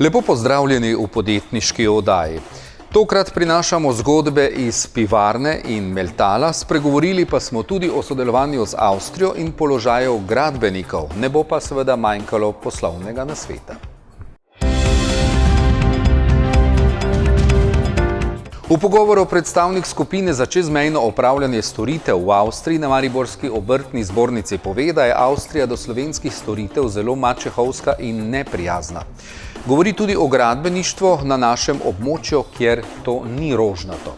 Lepo pozdravljeni v podjetniški oddaji. Tokrat prinašamo zgodbe iz pivarne in Meltala, spregovorili pa smo tudi o sodelovanju z Avstrijo in položaju gradbenikov, ne bo pa seveda manjkalo poslovnega nasveta. V pogovoru predstavnik skupine za čezmejno opravljanje storitev v Avstriji na Mariborski obrtni zbornici pove, da je Avstrija do slovenskih storitev zelo mačehovska in neprijazna. Govori tudi o gradbeništvu na našem območju, kjer to ni rožnato.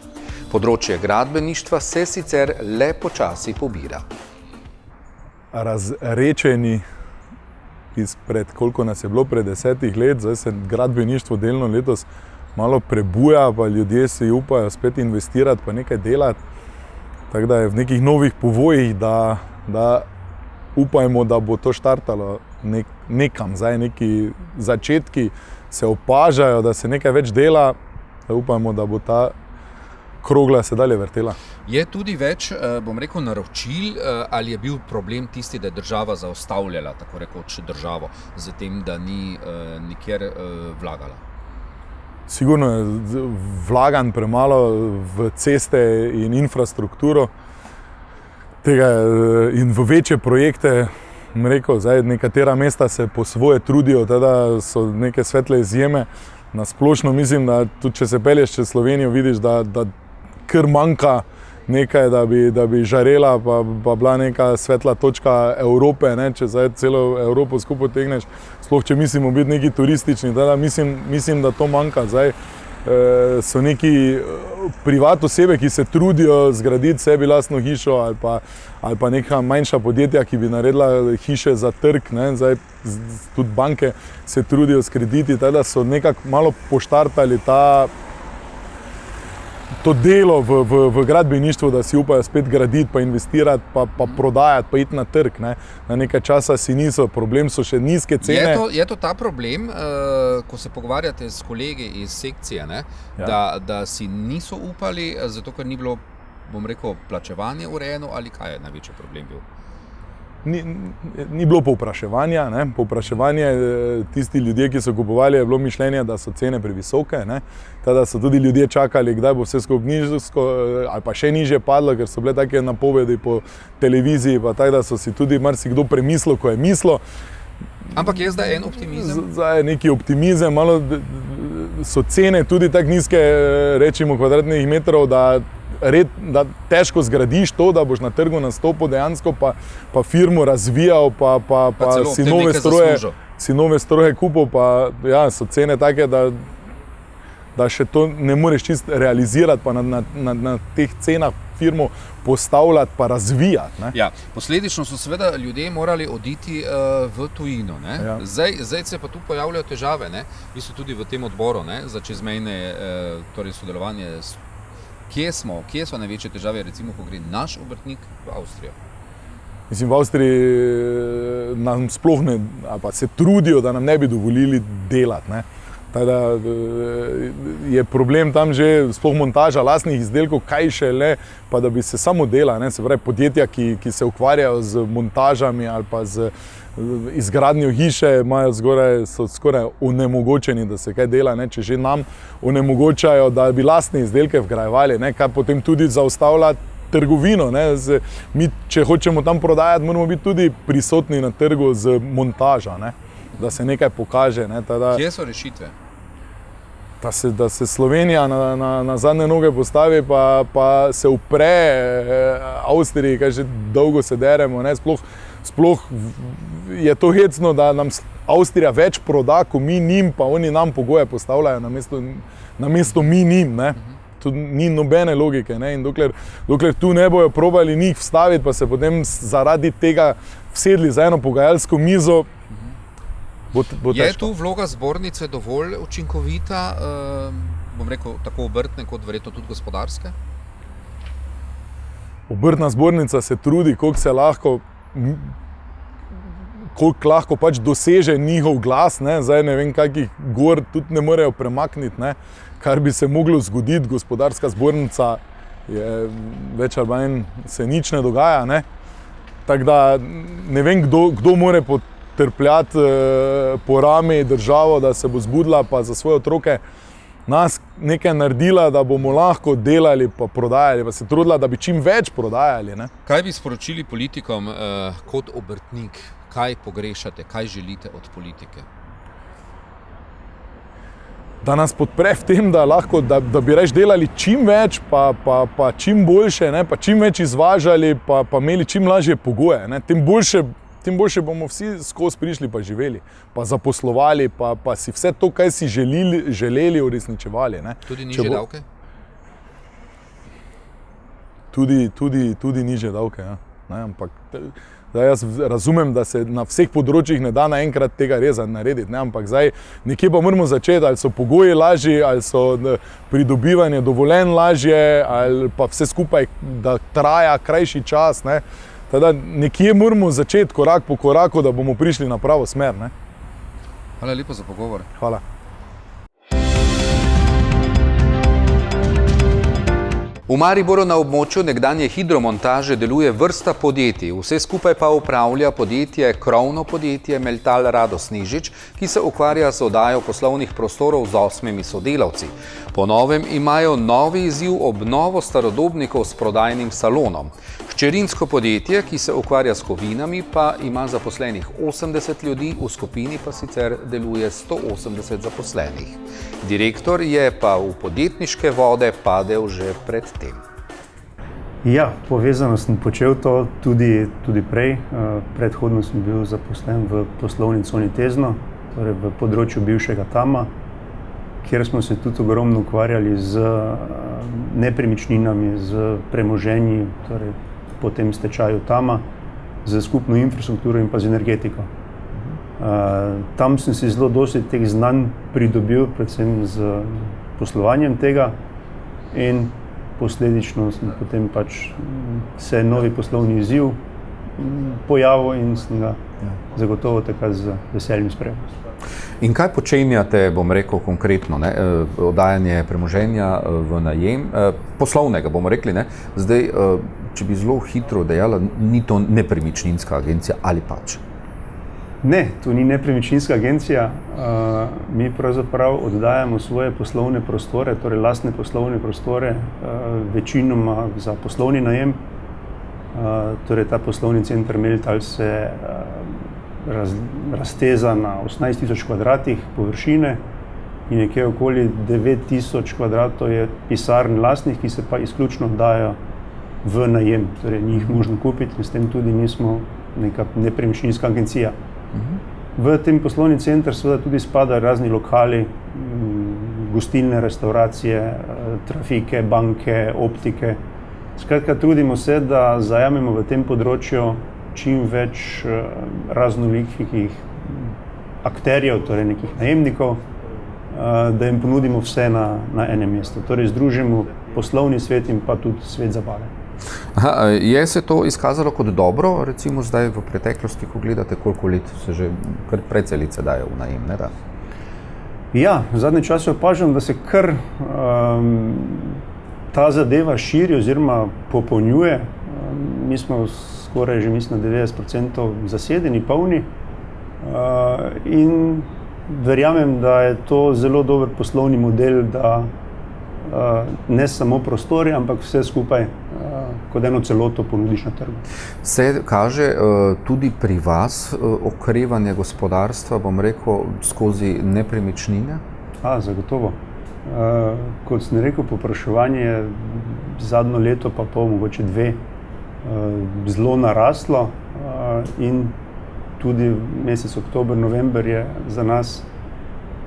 Področje gradbeništva se sicer le počasi pobira. Razrečeni izpred, koliko nas je bilo, pred 10 let, zdaj se gradbeništvo delno letos malo prebuja, pa ljudje si upajo spet investirati, pa nekaj delati. Tako da je v nekih novih povojih, da upajmo, da bo to štartalo nekam. Zdaj neki začetki se opažajo, da se nekaj več dela, da upajmo, da bo ta krogla se dalje vrtela. Je tudi več, naročil, ali je bil problem tisti, da je država zaustavljala, tako rekoč državo, z tem, da ni nikjer vlagala? Sigurno je vlagan premalo v ceste in infrastrukturo in v večje projekte. Zdaj nekatera mesta se po svoje trudijo, da so neke svetle izjeme. Na splošno mislim, da tudi če se pelješ čez Slovenijo, vidiš, da kar manjka nekaj, da bi žarela, pa bila neka svetla točka Evrope, ne? Če zdaj celo Evropo skupaj tegneš, sploh če mislimo biti neki turistični, mislim, da to manjka. Zdaj so neki privat osebe, ki se trudijo zgraditi sebi lastno hišo ali pa neka manjša podjetja, ki bi naredila hiše za trg, ne? Zdaj tudi banke se trudijo s krediti, da so nekako malo poštartali to delo v gradbeništvu, da si upajo spet graditi, pa investirati, pa prodajati, pa iti na trg. Ne? Na nekaj časa si niso, problem so še nizke cene. Je to ta problem, ko se pogovarjate s kolegi iz sekcije, ne? Ja. Da si niso upali, zato ker ni bilo, plačevanje urejeno, ali kaj je največji problem bil? Ni bilo povpraševanja. Povpraševanje, tisti ljudje, ki so kupovali, je bilo mišljenje, da so cene previsoke. Tada so tudi ljudje čakali, kdaj bo vse skupaj nižjo ali pa še nižje padlo, ker so bile take napovedi po televiziji, pa tako da so si tudi marsikdo premislil, ko je mislil. Ampak je zdaj en optimizem? Zdaj je neki optimizem, malo so cene tudi tako nizke, rečemo, kvadratnih metrov, da težko zgradiš to, da boš na trgu nastopil dejansko, pa firmo razvijal, pa si nove stroje kupil, pa ja, so cene take, da še to ne moreš čisto realizirati, pa na teh cenah firmo postavljati, pa razvijati. Ne? Ja, posledično so seveda ljudje morali oditi v tujino. Ne? Ja. Zdaj se pa tu pojavljajo težave, ne? Vi ste tudi v tem odboru, ne? Za čezmejne sodelovanje. Kje so največje težave, recimo, ko gre naš obrtnik v Avstrijo? Mislim, v Avstriji nam sploh ne, ali pa se trudijo, da nam ne bi dovolili delati. Ne? Tada je problem tam že sploh montaža lastnih izdelkov, kaj še le, pa da bi se samo dela. Ne? Se pravi, podjetja, ki se ukvarjajo z montažami ali pa z izgradnjo hiše, so skoraj onemogočeni, da se kaj dela. Ne? Če že nam onemogočajo, da bi lastne izdelke vgrajevali, ne? Kaj potem tudi zaustavlja trgovino. Ne? Mi, če hočemo tam prodajati, moramo biti tudi prisotni na trgu z montaža, ne? Da se nekaj pokaže. Ne? Kje so rešitve? Da se Slovenija na zadnje noge postavi, pa se upre Avstriji, kaj že dolgo se deremo. Ne? Sploh je to hecno, da nam Avstrija več proda, ko mi njim, pa oni nam pogoje postavljajo namesto mi njim. Ne? Tu ni nobene logike. Ne? In dokler tu ne bojo probali njih vstaviti, pa se potem zaradi tega vsedli za eno pogajalsko mizo, bo težko. Je tu vloga zbornice dovolj učinkovita, tako obrtne kot verjetno tudi gospodarske? Obrtna zbornica se trudi, koliko lahko pač doseže njihov glas, ne? Zdaj ne vem, kakih gor tudi ne morejo premakniti, ne? Kar bi se moglo zgoditi, gospodarska zbornica je več ali manj se nič ne dogaja, ne? Tako da ne vem, kdo more trpljati po rami državo, da se bo zbudila pa za svoje otroke nas nekaj naredila, da bomo lahko delali pa prodajali, pa se trudila, da bi čim več prodajali. Ne? Kaj bi sporočili politikom kot obrtnik? Kaj pogrešate, kaj želite od politike? Da nas podpre v tem, da lahko, da bi reč delali čim več, pa čim boljše, ne? Pa čim več izvažali, pa imeli čim lažje pogoje. Ne? Tem boljše bomo vsi skozi prišli pa živeli, pa zaposlovali, pa si vse to, kaj si želeli uresničevali. Ne? Tudi nižje davke? Tudi nižje davke, ja. Ne? Ampak zdaj jaz razumem, da se na vseh področjih ne da naenkrat tega reza narediti, ne? Ampak zdaj nekje pa moramo začeti, ali so pogoji lažji, ali so pridobivanje dovoljenj lažje, ali pa vse skupaj, da traja krajši čas. Ne? Teda nekje moramo začeti korak po koraku, da bomo prišli na pravo smer. Ne? Hvala lepa za pogovor. Hvala. V Mariboru na območju nekdanje hidromontaže deluje vrsta podjetij, vse skupaj pa upravlja krovno podjetje Meltal Rado Snežič, ki se ukvarja z oddajo poslovnih prostorov z 8 sodelavci. Po novem imajo novi izziv obnovo starodobnikov s prodajnim salonom. Hčerinsko podjetje, ki se ukvarja s kovinami, pa ima zaposlenih 80 ljudi, v skupini pa sicer deluje 180 zaposlenih. Direktor je pa v podjetniške vode padel že pred tem. Ja, povezano sem počel to tudi prej. Predhodno sem bil zaposlen v poslovni coni Tezno, torej v področju bivšega Tama, kjer smo se tudi ogromno ukvarjali z nepremičninami, z premoženji, torej po tem stečaju Tama, z skupno infrastrukturo in pa z energetiko. Tam sem si zelo dosti teh znanj pridobil, predvsem z poslovanjem tega, in posledično sem potem se novi poslovni izziv pojavil in sem ga zagotovo takrat z veseljem sprejel. In kaj počenjate, bom rekel konkretno, ne? Oddajanje premoženja v najem, poslovnega, bomo rekli, ne? Zdaj, če bi zelo hitro dejala, ni to nepremičninska agencija ali pač? Ne, to ni nepremičninska agencija. Mi pravzaprav oddajamo svoje poslovne prostore, torej lastne poslovne prostore, večinoma za poslovni najem. Torej ta poslovni center Meltal se razteza na 18.000 kvadratih površine in nekje okoli 9.000 kvadratov je pisarn lastnih, ki se pa izključno dajo v najem. Torej ni jih možno kupiti in s tem tudi nismo neka nepremičninska agencija. V tem poslovni center seveda tudi spadajo razni lokali, gostilne, restauracije, trafike, banke, optike. Skratka, trudimo se, da zajamemo v tem področju čim več raznolikih akterjev, torej nekih najemnikov, da jim ponudimo vse na enem mestu. Torej združimo poslovni svet in pa tudi svet zabave. Aha, je se to izkazalo kot dobro, recimo zdaj v preteklosti, ko gledate, koliko let se že kar precelice dajo v najem, ne da? Ja, v zadnjem času opažam, da se kar ta zadeva širi oziroma popolnjuje. Mi smo skoraj že, mislim, 90% zasedeni, polni, in verjamem, da je to zelo dober poslovni model, da ne samo prostori, ampak vse skupaj kot eno celoto ponudiš na trgu. Se kaže tudi pri vas okrevanje gospodarstva, bom rekel, skozi nepremičnine? Zagotovo. Kot sem rekel, povpraševanje je zadnjo leto pa pol, mogoče dve, zelo naraslo, in tudi mesec oktober, november je za nas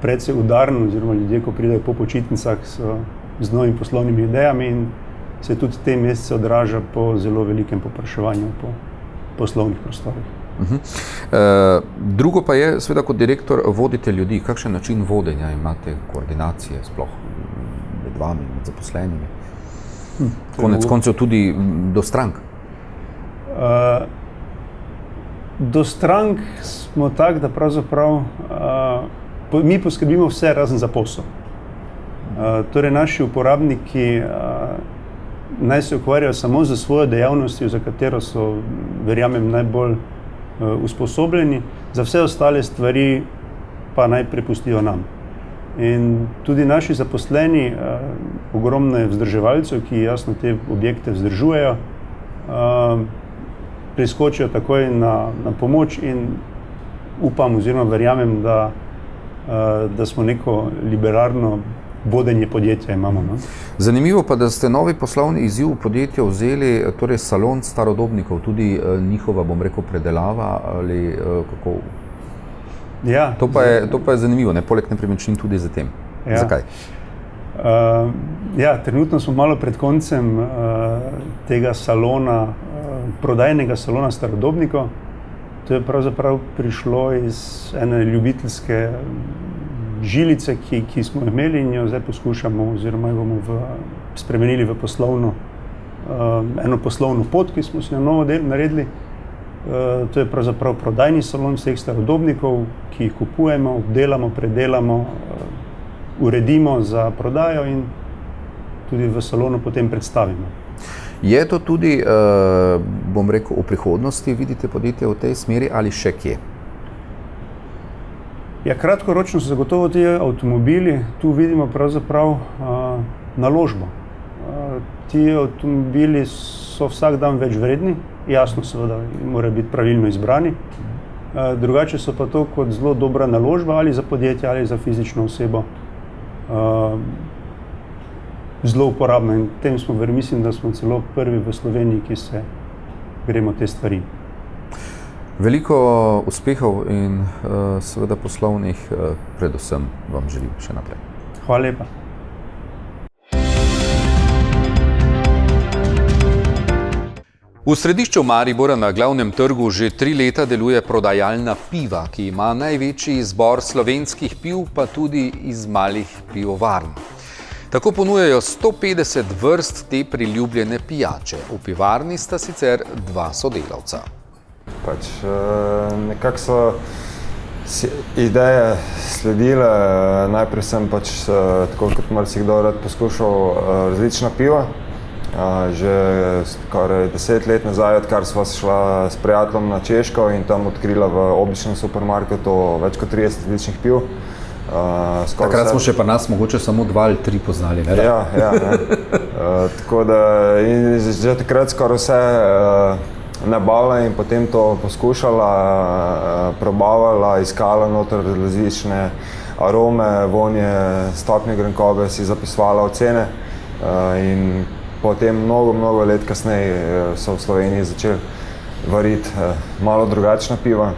precej udaren, oziroma ljudje, ko pridejo po počitnicah, so z novimi poslovnimi idejami in se tudi te mesece odraža po zelo velikem povpraševanju po poslovnih prostorih. Drugo pa je, seveda kot direktor vodite ljudi, kakšen način vodenja imate, koordinacije sploh med vami, med zaposlenimi? Konec koncev tudi do strank? Do strank smo tak, da pravzaprav mi poskrbimo vse razen za posel. Torej naši uporabniki naj se ukvarjajo samo za svojo dejavnostjo, za katero so, verjamem, najbolj usposobljeni, za vse ostale stvari pa naj prepustijo nam. In tudi naši zaposleni, ogromno je vzdrževalcev, ki jasno te objekte vzdržujejo, priskočijo takoj na pomoč in upam oziroma verjamem, da smo neko liberalno vodenje podjetja imamo. No? Zanimivo pa, da ste novi poslovni izziv podjetja vzeli, torej salon starodobnikov, tudi njihova, bom rekel, predelava ali kako? Ja, to pa je zanimivo, ne? Poleg nepremičnin tudi za tem. Ja. Zakaj? Ja, trenutno smo malo pred koncem tega salona, prodajnega salona starodobnikov. To je pravzaprav prišlo iz ene ljubiteljske žilice, ki smo imeli in jo zdaj poskušamo oziroma jo bomo spremenili v eno poslovno pot, ki smo si jo novo naredili. To je pravzaprav prodajni salon vseh starodobnikov, ki jih kupujemo, obdelamo, predelamo, uredimo za prodajo in tudi v salonu potem predstavimo. Je to tudi, bom rekel, v prihodnosti vidite podjetje v tej smeri ali še kje? Ja, kratkoročno so zagotovo ti avtomobili, tu vidimo pravzaprav naložbo. Ti avtomobili so vsak dan več vredni, jasno seveda morajo biti pravilno izbrani. Drugače so pa to kot zelo dobra naložba ali za podjetje ali za fizično osebo zelo uporabna in tem smo, mislim, da smo celo prvi v Sloveniji, ki se gremo te stvari. Veliko uspehov in seveda poslovnih predvsem vam želim še naprej. Hvala lepa. V središču Maribora na glavnem trgu že 3 leta deluje prodajalna piva, ki ima največji izbor slovenskih piv, pa tudi iz malih pivovarn. Tako ponujajo 150 vrst te priljubljene pijače. V pivarni sta sicer 2 sodelavca. Nekako so ideje sledile. Najprej sem tako kot marsikdo rad poskušal različna piva. Že skoraj 10 let nazaj, odkar sva šla s prijateljem na Češko in tam odkrila v obličnem supermarketu več kot 30 različnih piv. Takrat smo še pa nas mogoče samo 2 ali 3 poznali, ne? Ja. Tako da in že takrat skoraj vse nabavila in potem to poskušala, probavala, iskala noter različne arome, vonje, stopnje grenkobe, si zapisovala ocene in potem mnogo let kasneje so v Sloveniji začeli variti malo drugačna piva.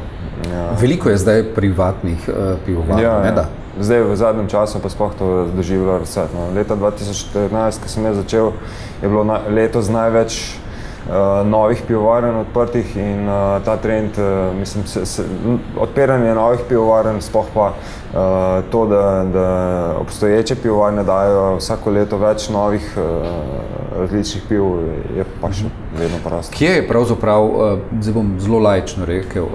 Veliko je zdaj privatnih pivovarn, ne da? Zdaj v zadnjem času pa sploh to doživljalo razcvet. Leta 2014, ko sem začel, je bilo letos največ novih pivovarn odprtih in ta trend, odpiranje novih pivovarn, sploh pa to, da obstoječe pivovarne dajo vsako leto več novih različnih piv, je pa še vedno porast. Kje je pravzaprav, zdaj bom zelo laično rekel,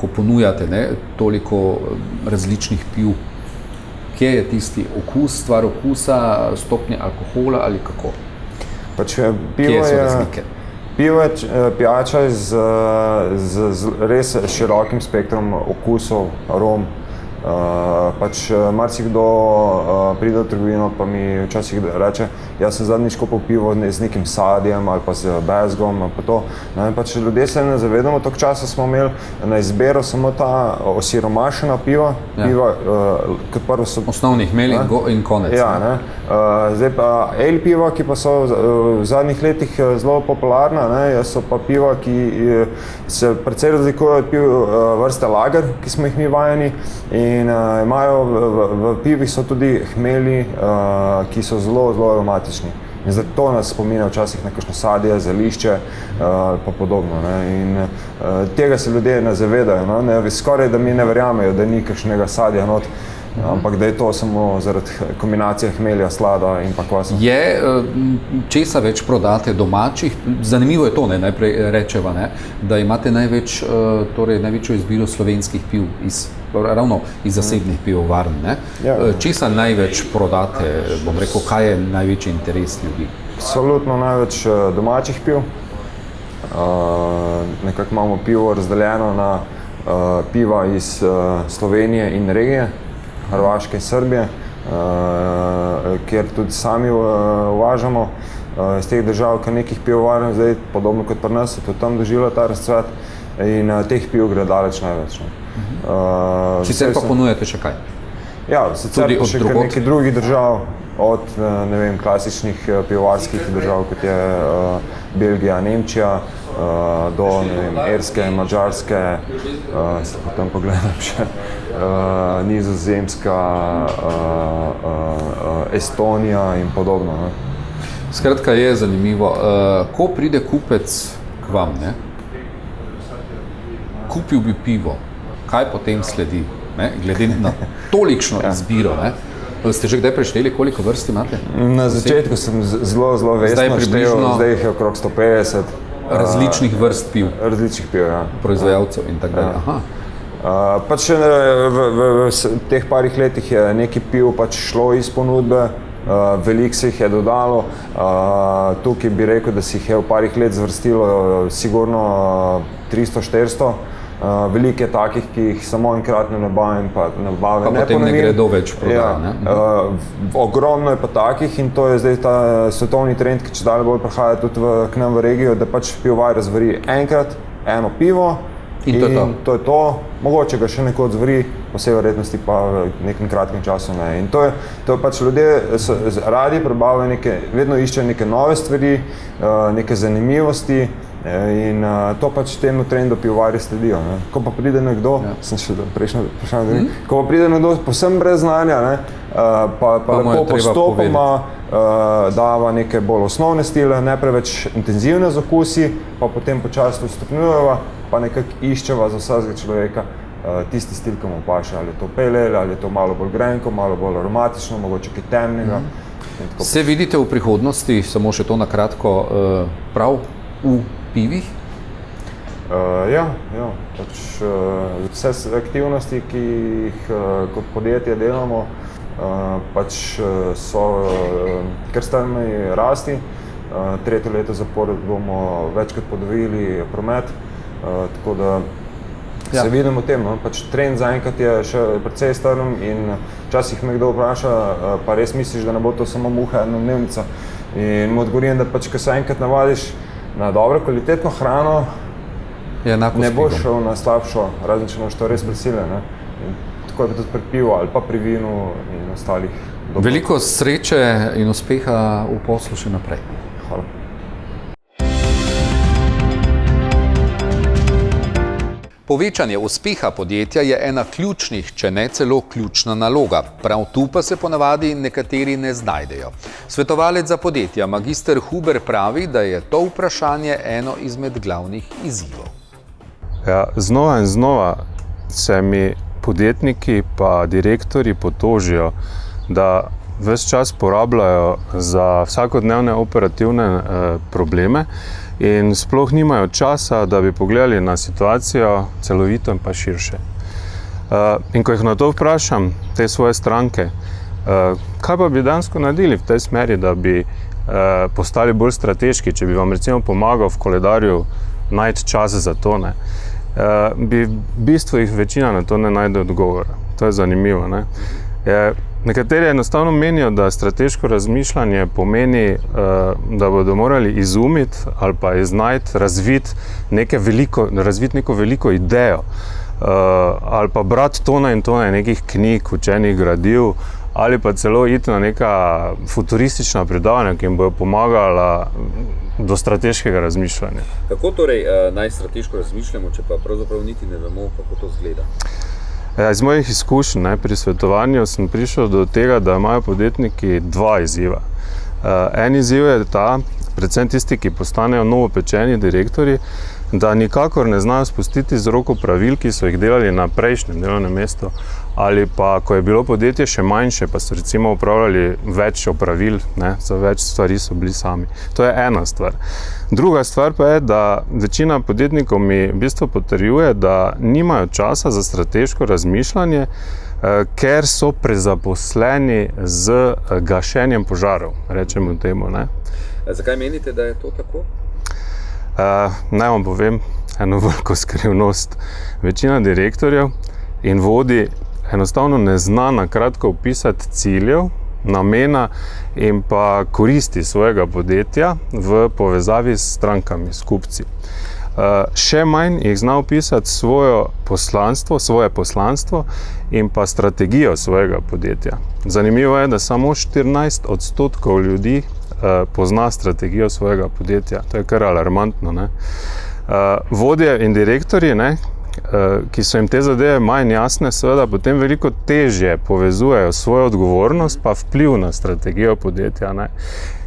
ko ponujate toliko različnih piv, kje je tisti okus, stvar okusa, stopnje alkohola ali kako? Kje so razlike? Pivo je pijača z res širokim spektrom okusov, arom. Marsikdo pride v trgovino pa mi včasih reče, jaz sem zadnjič kupil pivo z nekim sadjem ali pa z bezgom pa to. Ljudje se ne zavedamo, toliko časa smo imeli na izbiro samo ta osiromašena piva, kot prvo so... Osnovni hmelj in konec. Zdaj pa ale piva, ki pa so v zadnjih letih zelo popularna, so pa piva, ki se precej razlikujejo od piv vrste lager, ki smo jih mi vajeni. In imajo v pivih so tudi hmelji, ki so zelo aromatični. In zato nas spominja včasih na kakšno sadje, zelišče pa podobno. In tega se ljudje ne zavedajo. Skoraj da mi ne verjamejo, da ni kakšnega sadja not, ampak da je to samo zaradi kombinacije hmelja, slada in pa kvasa. Česa več prodate domačih? Zanimivo je to, najprej rečeva, da imate največjo izbiro slovenskih piv ravno iz zasebnih pivovarn. Česa največ prodate, bom rekel, kaj je največji interes ljudi? Absolutno največ domačih piv. Nekako imamo pivo razdeljeno na piva iz Slovenije in regije, Hrvaške in Srbije, kjer tudi sami uvažamo iz teh držav, kar nekih pivovarn, zdaj podobno kot pri nas, je tudi tam doživela ta razcvet in teh piv gre daleč največ. Sicer pa ponujate še kaj? Ja, sicer Tudi od še drugod? nekaj drugih držav, od ne vem, klasičnih pivovarskih držav, kot je Belgija, Nemčija, do ne vem, Irske, Madžarske, se potem pogledam še, Nizozemska, Estonija in podobno. Ne. Skratka, je zanimivo. Ko pride kupec k vam, ne? Kupil bi pivo, kaj potem sledi? Ne? Glede na tolikšno izbiro. Ne? Ste že kdaj prešteli, koliko vrst imate? Na začetku sem zelo vestno štel, zdaj jih je okrog 150. Različnih vrst piv? Različnih piv, ja. Proizvajalcev in tako dalje. Aha. Pač v teh parih letih je nekaj piv pač šlo iz ponudbe, veliko se jih je dodalo. Tukaj bi rekel, da si jih je v parih let zvrstilo sigurno 300-400. Veliko je takih, ki jih samo enkratno nabavim, pa nabavim. Pa potem ne gredo več prodaja. Ogromno je pa takih in to je zdaj ta svetovni trend, ki čedalje bolj prihaja tudi k nam v regijo, da pač pivovar razvari enkrat eno pivo in to je to. Mogoče ga še nekoč zvori, po vsej verjetnosti pa v nekem kratkem času ne. In to je pač ljudje radi prebavijo vedno iščejo neke nove stvari, neke zanimivosti. In to pač temu trendu pivovarji sledijo. Ne. Ko pa pride nekdo, sem še prejšnjo vprašanje, ko pa pride nekdo povsem brez znanja, ne, pa lepo postopoma dava neke bolj osnovne stile, ne preveč intenzivne z okusi, pa potem počasno stopnjujeva, pa nekako iščeva za vsakega človeka tisti stil, ki mu paše, ali je to pale ale, ali je to malo bolj grenko, malo bolj aromatično, mogoče kaj temnega. Se vidite v prihodnosti, samo še to na kratko, prav v pivih? Ja. Pač, vse aktivnosti, ki jih kot podjetje delamo, pač so kar strmi rasti. Tretje leto zapored bomo večkrat podvojili promet, tako da se vidimo v tem. No? Pač trend zaenkrat je še precej strm in včasih me kdo vpraša, pa res misliš, da ne bo to samo muha enodnevnica. In mu odgovorim, da pač, ko se enkrat navadiš na dobro, kvalitetno hrano, ne boš šel na slabšo, razen če imaš to res prisiljen. Tako je tudi pri pivu ali pa pri vinu in ostalih. Veliko sreče in uspeha v poslu še naprej. Hvala. Povečanje uspeha podjetja je ena ključnih, če ne celo ključna naloga. Prav tu pa se ponavadi nekateri ne znajdejo. Svetovalec za podjetja magister Huber pravi, da je to vprašanje eno izmed glavnih izzivov. Ja, znova in znova se mi podjetniki pa direktorji potožijo, da ves čas porabljajo za vsakodnevne operativne probleme in sploh nimajo časa, da bi pogledali na situacijo celovito in pa širše. In ko jih na to vprašam, te svoje stranke, kaj pa bi dejansko naredili v tej smeri, da bi postali bolj strateški, če bi vam recimo pomagal v koledarju najti čas za to, ne? Bi v bistvu jih večina na to ne najde odgovora. To je zanimivo. Ne? Nekateri enostavno menijo, da strateško razmišljanje pomeni, da bodo morali izumiti ali pa iznajti, razviti neko veliko idejo ali pa brati tone in tone nekih knjig, učenih gradiv ali pa celo iti na neka futuristična predavanja, ki jim bodo pomagala do strateškega razmišljanja. Kako torej naj strateško razmišljamo, če pa pravzaprav niti ne vemo, kako to izgleda? Iz mojih izkušenj pri svetovanju sem prišel do tega, da imajo podjetniki dva izziva. En izziv je ta, predvsem tisti, ki postanejo novopečeni direktorji, da nikakor ne znajo spustiti z roko pravil, ki so jih delali na prejšnjem delovnem mestu, ali pa, ko je bilo podjetje še manjše, pa so recimo upravljali več opravil, za več stvari so bili sami. To je ena stvar. Druga stvar pa je, da večina podjetnikov mi v bistvu potrjuje, da nimajo časa za strateško razmišljanje, ker so prezaposleni z gašenjem požarov, rečemo temu. Ne? Zakaj menite, da je to tako? Naj vam povem eno veliko skrivnost. Večina direktorjev in vodij enostavno ne zna na kratko opisati ciljev, namena in pa koristi svojega podjetja v povezavi s strankami, s kupci. Še manj jih zna opisati svoje poslanstvo in pa strategijo svojega podjetja. Zanimivo je, da samo 14% ljudi pozna strategijo svojega podjetja. To je kar alarmantno, ne? Vodje in direktorji, ne, ki so jim te zadeve manj jasne, seveda potem veliko težje povezujejo svojo odgovornost pa vpliv na strategijo podjetja, ne.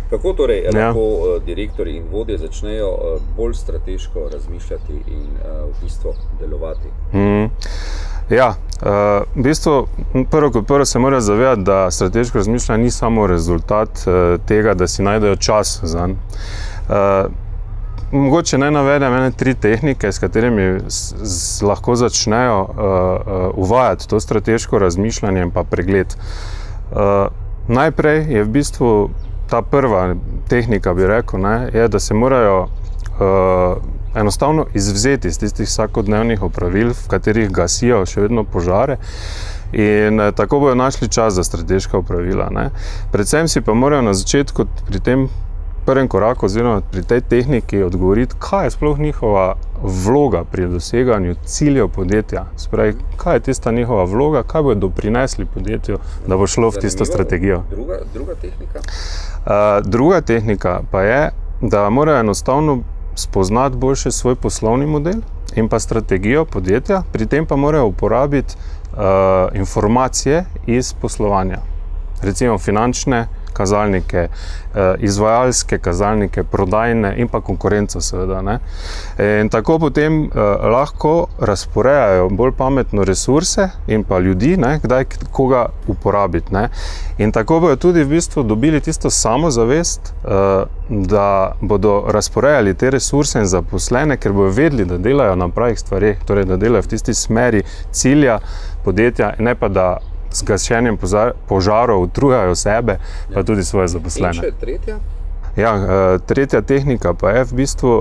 Kako torej lahko direktorji in vodje začnejo bolj strateško razmišljati in v bistvu delovati? V bistvu prvo kot prvo se mora zavedati, da strateško razmišljanje ni samo rezultat tega, da si najdejo čas zanj. Mogoče naj navedem ene 3 tehnike, s katerimi lahko začnejo uvajati to strateško razmišljanje in pa pregled. Najprej je v bistvu ta prva tehnika, bi rekel, ne, je, da se morajo enostavno izvzeti iz tistih vsakodnevnih opravil, v katerih gasijo še vedno požare, in tako bojo našli čas za strateška opravila, ne. Predvsem si pa morajo na začetku pri tem prvem koraku oziroma pri tej tehniki odgovoriti, kaj je sploh njihova vloga pri doseganju ciljev podjetja. Spravi, kaj je tista njihova vloga, kaj bodo doprinesli podjetju, da bo šlo v tisto strategijo. Druga tehnika? Druga tehnika pa je, da morajo enostavno spoznati boljše svoj poslovni model in pa strategijo podjetja, pri tem pa morajo uporabiti informacije iz poslovanja. Recimo finančne kazalnike, izvajalske kazalnike, prodajne in pa konkurenco seveda, ne. In tako potem lahko razporejajo bolj pametno resurse in pa ljudi, ne, kdaj koga uporabiti, ne. In tako bojo tudi v bistvu dobili tisto samozavest, da bodo razporejali te resurse in zaposlene, ker bojo vedeli, da delajo na pravih stvareh, torej da delajo v tisti smeri cilja podjetja, ne pa da z gašenjem požarov utrujajo sebe, pa tudi svoje zaposlene. In še tretja? Tretja tehnika pa je v bistvu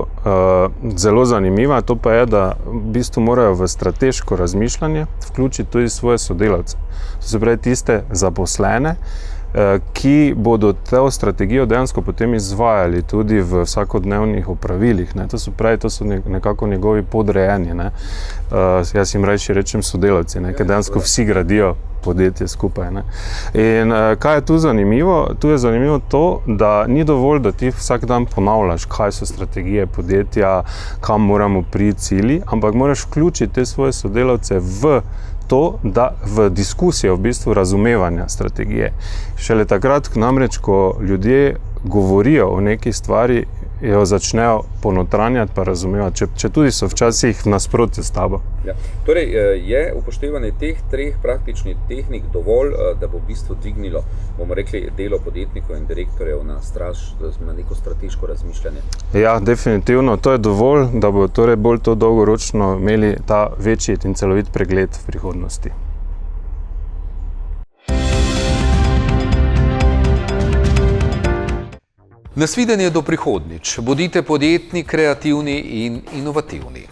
zelo zanimiva, to pa je, da v bistvu morajo v strateško razmišljanje vključiti tudi svoje sodelavce. To se pravi tiste zaposlene, ki bodo to strategijo dejansko potem izvajali tudi v vsakodnevnih opravilih, ne. To so nekako njegovi podrejeni, ne. Jaz jim rajši rečem sodelavci, ne, ker dejansko vsi gradijo podjetje skupaj, ne. In kaj je tu zanimivo? Tu je zanimivo to, da ni dovolj, da ti vsak dan ponavljaš, kaj so strategije podjetja, kam moramo priti cilji, ampak moraš vključiti te svoje sodelavce v to, da v diskusijo v bistvu razumevanja strategije. Šele takrat namreč, ko ljudje govorijo o neki stvari, jo začnejo ponotranjati pa razumevati, če tudi so včasih v nasprotju s tabo. Ja. Torej, je upoštevanje teh 3 praktičnih tehnik dovolj, da bo v bistvu dvignilo, bomo rekli, delo podjetnikov in direktorjev na neko strateško razmišljanje? Ja, definitivno. To je dovolj, da bo torej bolj to dolgoročno imeli ta večji in celovit pregled v prihodnosti. Nasvidenje do prihodnjič. Bodite podjetni, kreativni in inovativni.